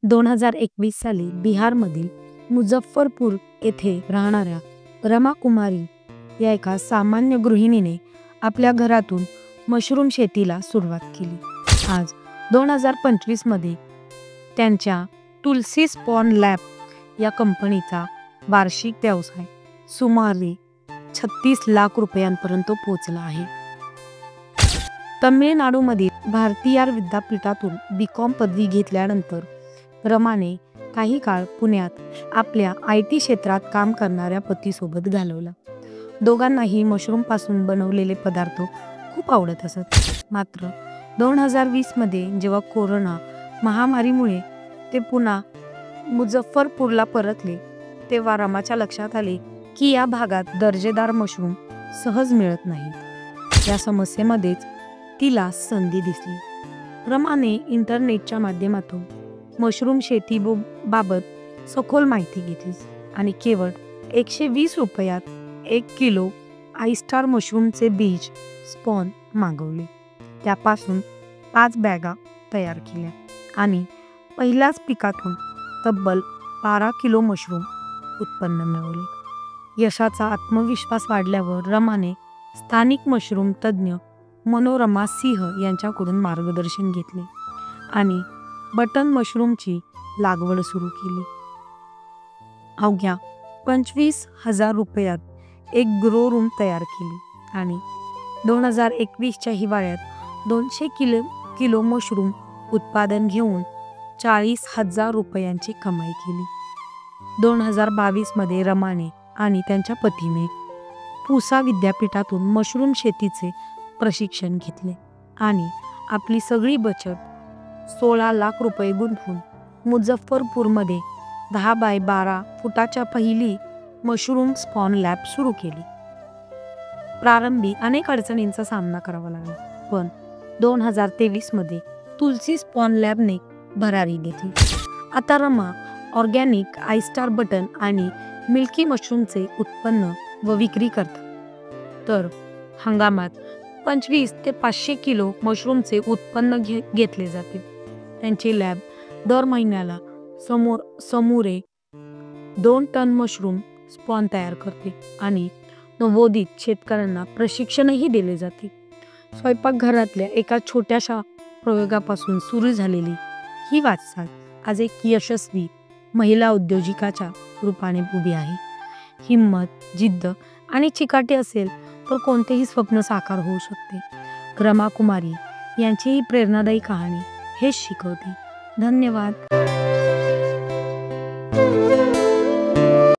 2021 साली बिहारमधील मुझफ्फरपूर येथे राहणाऱ्या रमा कुमारी या एका सामान्य गृहिणीने आपल्या घरातून मशरूम शेतीला सुरुवात केली. आज 2025 मध्ये त्यांच्या तुलसी स्पॉन लॅब या कंपनीचा वार्षिक व्यवसाय सुमारे 36 लाख रुपयांपर्यंत पोहोचला आहे. तमिळनाडूमधील भारतीय विद्यापीठातून B.Com पदवी घेतल्यानंतर रमाने काही काळ पुण्यात आपल्या IT क्षेत्रात काम करणाऱ्या पतीसोबत घालवला. दोघांनाही मशरूमपासून बनवलेले पदार्थ खूप आवडत असत. मात्र 2020 मध्ये जेव्हा कोरोना महामारीमुळे ते पुन्हा मुझफ्फरपूरला परतले, तेव्हा रमाच्या लक्षात आले की या भागात दर्जेदार मशरूम सहज मिळत नाहीत. या समस्येमध्येच तिला संधी दिसली. रमाने इंटरनेटच्या माध्यमातून मशरूम शेती बाबत सखोल माहिती घेतली आणि केवळ 120 रुपयात 1 किलो आयस्टार मशरूमचे बीज स्पॉन मागवले. त्यापासून 5 बॅगा तयार केल्या आणि पहिल्याच पिकातून तब्बल 12 किलो मशरूम उत्पन्न मिळवले. यशाचा आत्मविश्वास वाढल्यावर रमाने स्थानिक मशरूम तज्ज्ञ मनोरमा सिंह यांच्याकडून मार्गदर्शन घेतले आणि बटन मशरूमची लागवड सुरू केली. अवघ्या 25,000 रुपयात एक ग्रो रूम तयार केली आणि 2021च्या हिवाळ्यात 200 किलो मशरूम उत्पादन घेऊन 40,000 रुपयांची कमाई केली. 2022 मध्ये रमाने आणि त्यांच्या पतीने पुसा विद्यापीठातून मशरूम शेतीचे प्रशिक्षण घेतले आणि आपली सगळी बचत 16 लाख रुपये गुंतवून मुझफ्फरपूरमध्ये 10 बाय 12 फुटाच्या पहिली मशरूम स्पॉन लॅब सुरू केली. प्रारंभी अनेक अडचणींचा सामना करावा लागला, पण 2023 मध्ये तुलसी स्पॉन लॅबने भरारी घेतली. आता रमा ऑर्गॅनिक आयस्टार बटन आणि मिल्की मशरूमचे उत्पन्न व विक्री करतात. तर हंगामात 25 ते 500 किलो मशरूमचे उत्पन्न घेतले जाते. त्यांची लॅब दर महिन्याला समोरे 2 टन मशरूम स्पॉन तयार करते आणि नवोदित शेतकऱ्यांना प्रशिक्षणही दिले जाते. स्वयंपाकघरातल्या एका छोट्याशा प्रयोगापासून सुरू झालेली ही वाटचाल आज एक यशस्वी महिला उद्योजिकाच्या रूपाने उभी आहे. हिम्मत, जिद्द आणि चिकाटी असेल तर कोणतेही स्वप्न साकार होऊ शकते. रमा कुमारी यांची ही प्रेरणादायी कहाणी हेच शिकवते. धन्यवाद.